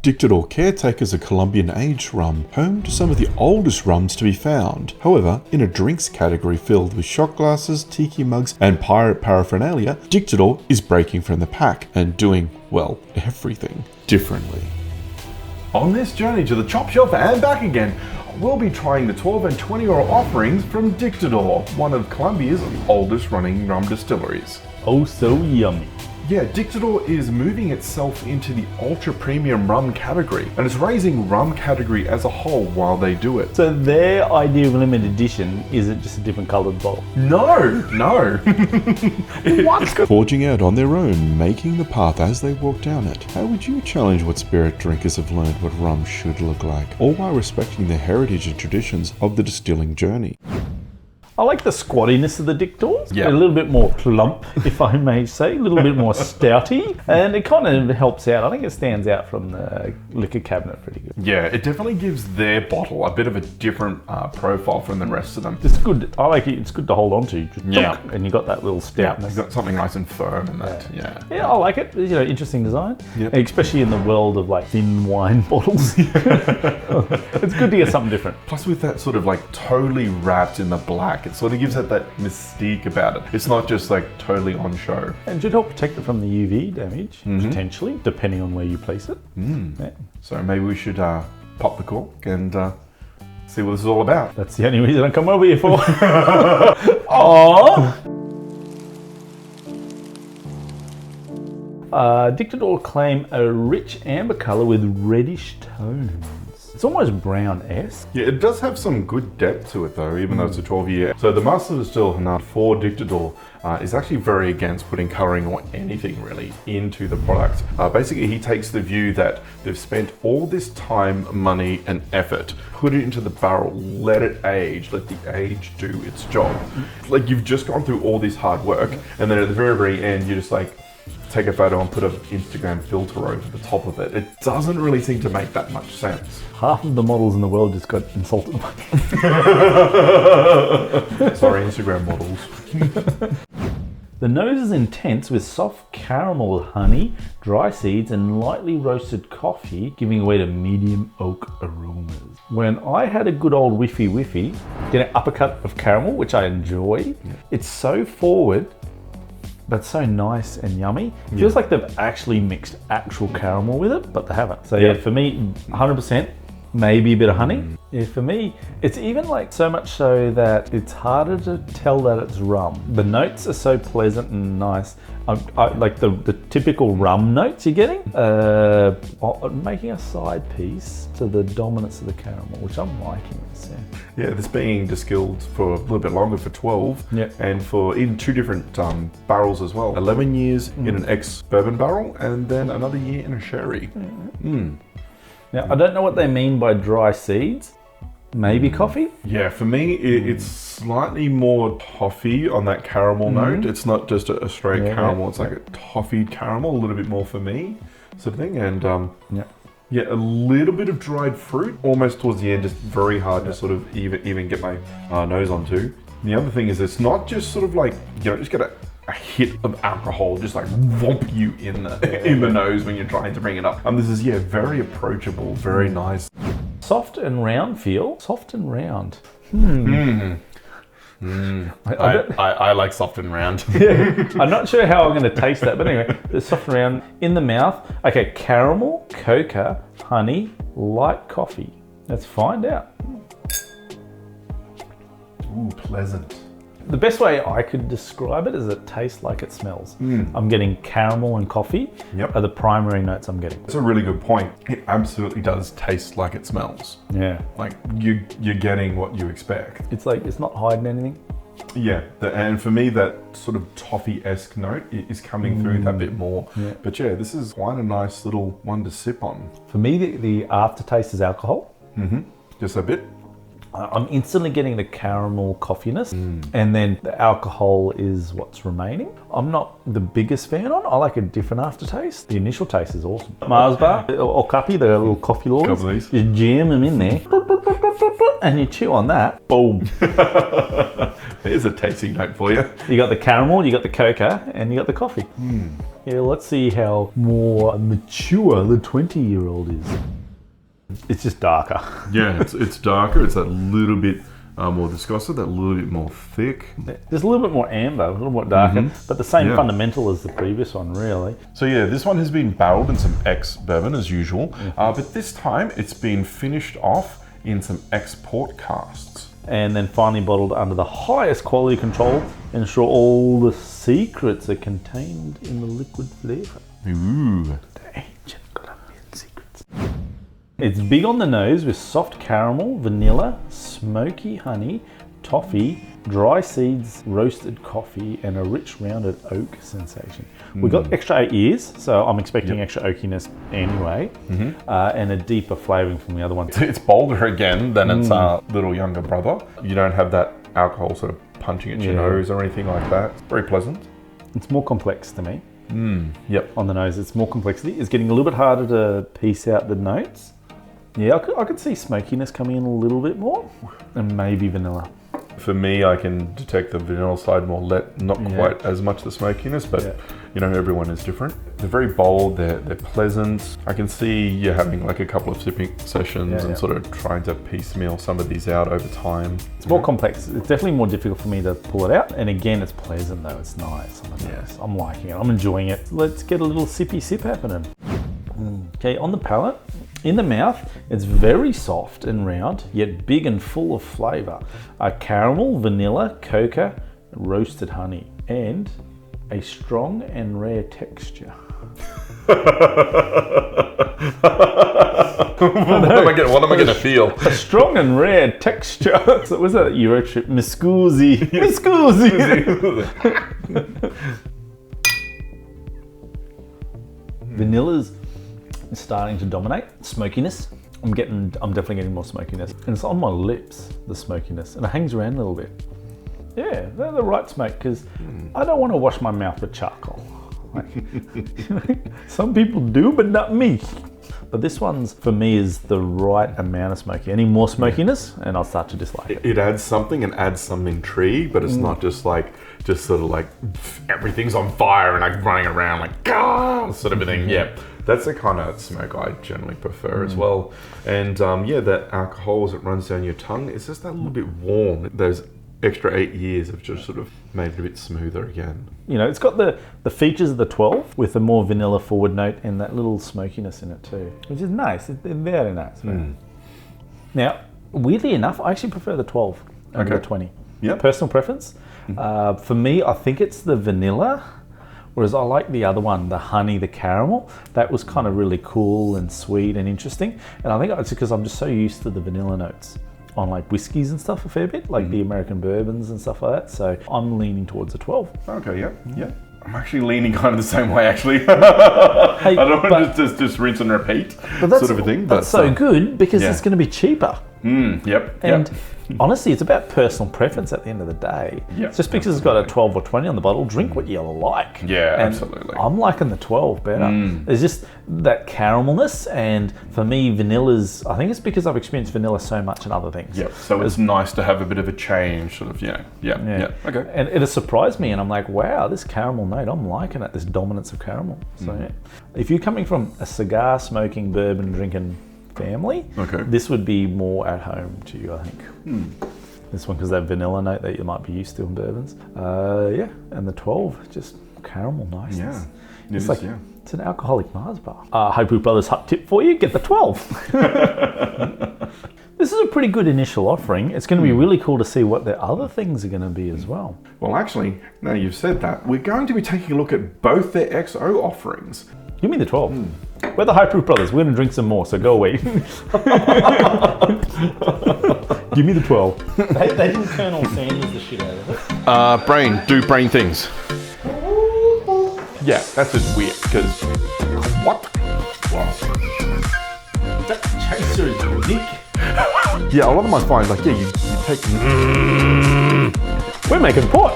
Dictador Caretaker is a Colombian-aged rum, home to some of the oldest rums to be found. However, in a drinks category filled with shot glasses, tiki mugs, and pirate paraphernalia, Dictador is breaking from the pack and doing, well, everything differently. On this journey to the Chop Shelf and back again, we'll be trying the 12 and 20-year offerings from Dictador, one of Colombia's oldest running rum distilleries. Oh, so yummy. Yeah, Dictador is moving itself into the ultra premium rum category, and it's raising rum category as a whole while they do it. So their idea of limited edition isn't just a different coloured bottle. No. What? Forging out on their own, making the path as they walk down it. How would you challenge what spirit drinkers have learned what rum should look like, all while respecting the heritage and traditions of the distilling journey? I like the squattiness of the Dictadors. Yeah. A little bit more plump, if I may say. A little bit more stouty. And it kind of helps out. I think it stands out from the liquor cabinet pretty good. Yeah, it definitely gives their bottle a bit of a different profile from the rest of them. It's good. I like it. It's good to hold on to. Just Yeah. dunk, and you got that little stoutness. You've got something nice and firm in that. Yeah. Yeah, I like it. You know, interesting design. Yep. Especially in the world of like thin wine bottles. It's good to get something different. Plus with that sort of like totally wrapped in the black, it sort of gives it that mystique about it. It's not just like totally on show. And should help protect it from the UV damage, potentially, depending on where you place it. Yeah. So maybe we should pop the cork and see what this is all about. That's the only reason I come over here for. Aww. Dictador claim a rich amber colour with reddish tones. It's almost brown-esque. Yeah, it does have some good depth to it though, even though it's a 12-year. So the Master Distiller Hernán for Dictador is actually very against putting colouring or anything really into the product. Basically, he takes the view that they've spent all this time, money and effort, put it into the barrel, let it age, let the age do its job. Like you've just gone through all this hard work and then at the very, very end, you just like, take a photo and put an Instagram filter over the top of it. It doesn't really seem to make that much sense. Half of the models in the world just got insulted. Sorry, Instagram models. The nose is intense with soft caramel honey, dry seeds and lightly roasted coffee, giving way to medium oak aromas. When I had a good old whiffy, get an uppercut of caramel, which I enjoy. It's so forward, but so nice and yummy. Feels like they've actually mixed actual caramel with it, but they haven't. So yeah, for me, 100%, maybe a bit of honey. Yeah, for me, it's even like so much so that it's harder to tell that it's rum. The notes are so pleasant and nice. I like the typical rum notes you're getting, making a side piece to the dominance of the caramel, which I'm liking this. Yeah, this being distilled for a little bit longer, for 12, and for in 2 different barrels as well. 11 years in an ex-bourbon barrel, and then another year in a sherry. Now, I don't know what they mean by dry seeds. Maybe coffee? Yeah, for me, it's slightly more toffee on that caramel note. It's not just a straight caramel, it's like a toffeed caramel, a little bit more for me, sort of thing. And yeah, a little bit of dried fruit, almost towards the end, just very hard to sort of even get my nose onto. The other thing is it's not just sort of like, you know, just get a hit of alcohol, just like whomp you in the nose when you're trying to bring it up. This is, very approachable, very nice. Soft and round feel. Soft and round. I like soft and round. I'm not sure how I'm going to taste that, but anyway, it's soft and round in the mouth. Okay, caramel, coca, honey, light coffee. Let's find out. Ooh, pleasant. The best way I could describe it is it tastes like it smells. I'm getting caramel and coffee are the primary notes I'm getting. That's a really good point. It absolutely does taste like it smells. Yeah. Like you're getting what you expect. It's like, it's not hiding anything. Yeah, and for me that sort of toffee-esque note is coming through that bit more. But yeah, this is quite a nice little one to sip on. For me, the aftertaste is alcohol. Just a bit. I'm instantly getting the caramel coffiness, and then the alcohol is what's remaining. I'm not the biggest fan on. I like a different aftertaste. The initial taste is awesome. Mars bar or cuppy, the little coffee lords. Couple of these. You jam them in there, and you chew on that. Boom. There's a tasting note for you. You got the caramel, you got the coca, and you got the coffee. Yeah, let's see how more mature the 20-year-old is. It's just darker. Yeah, it's darker. It's that little bit more viscous, that little bit more thick. There's a little bit more amber, a little more darker, but the same fundamental as the previous one, really. So yeah, this one has been barreled in some ex-bourbon as usual, but this time it's been finished off in some export casks. And then finally bottled under the highest quality control, ensure all the secrets are contained in the liquid flavour. Ooh. The ancient Colombian secrets. It's big on the nose with soft caramel, vanilla, smoky honey, toffee, dry seeds, roasted coffee, and a rich rounded oak sensation. We've got extra 8 years, so I'm expecting extra oakiness anyway, and a deeper flavouring from the other one. It's bolder again than its little younger brother. You don't have that alcohol sort of punching at your nose or anything like that. It's very pleasant. It's more complex to me. Yep. On the nose, it's more complexity. It's getting a little bit harder to piece out the notes. Yeah, I could see smokiness coming in a little bit more, and maybe vanilla. For me, I can detect the vanilla side more, not quite as much the smokiness, but you know, everyone is different. They're very bold, they're pleasant. I can see you having like a couple of sipping sessions and sort of trying to piecemeal some of these out over time. It's more complex. It's definitely more difficult for me to pull it out. And again, it's pleasant though, it's nice on the nose. I'm liking it, I'm enjoying it. Let's get a little sippy sip happening. Okay, on the palate, in the mouth, it's very soft and round, yet big and full of flavour. Caramel, vanilla, cocoa, roasted honey, and a strong and rare texture. What am I going to feel? A strong and rare texture. So was that a Euro trip? Mi scusi. Mi scusi. Vanilla's starting to dominate. Smokiness. I'm definitely getting more smokiness. And it's on my lips, the smokiness. And it hangs around a little bit. Yeah, they're the right smoke because I don't want to wash my mouth with charcoal. Some people do, but not me. But this one's, for me, is the right amount of smoky. Any more smokiness, and I'll start to dislike it. It adds something and adds some intrigue, but it's not just sort of like everything's on fire and I'm running around like, ah, sort of a thing. Yeah, that's the kind of smoke I generally prefer as well. And that alcohol as it runs down your tongue, it's just that little bit warm. Those extra 8 years have just sort of made it a bit smoother again. You know, it's got the features of the 12 with a more vanilla forward note and that little smokiness in it too, which is nice. It's very nice. Now, weirdly enough, I actually prefer the 12 over the 20. Yep. Personal preference. For me, I think it's the vanilla, whereas I like the other one, the honey, the caramel. That was kind of really cool and sweet and interesting. And I think it's because I'm just so used to the vanilla notes on like whiskies and stuff a fair bit, like the American bourbons and stuff like that. So I'm leaning towards a 12. Okay, yeah. I'm actually leaning kind of the same way, actually. I don't want to just rinse and repeat sort of a thing. That's so good because it's going to be cheaper. Yep. And honestly, it's about personal preference at the end of the day. Yep, Just because it's got a 12 or 20 on the bottle, drink what you like. Yeah, and absolutely. I'm liking the 12 better. There's just that caramelness, and for me, vanilla's, I think it's because I've experienced vanilla so much in other things. Yep, so it's nice to have a bit of a change, sort of, yeah. Okay. And it has surprised me, and I'm like, wow, this caramel note, I'm liking it, this dominance of caramel. So if you're coming from a cigar smoking, bourbon drinking family, this would be more at home to you, I think. This one, because that vanilla note that you might be used to in bourbons. And the 12, just caramel niceness. Yeah, it's an alcoholic Mars bar. Hopu Brothers hot tip for you, get the 12. This is a pretty good initial offering. It's going to be really cool to see what their other things are going to be as well. Well, actually, now you've said that, we're going to be taking a look at both their XO offerings. Give me the 12. We're the High Proof Brothers. We're going to drink some more, so go away. Give me the 12. They didn't Colonel Sanders the shit out of it. Do brain things. Yeah, that's just weird, because... What? Wow. That chaser is unique. Yeah, a lot of my finds, like, you take... We're making port.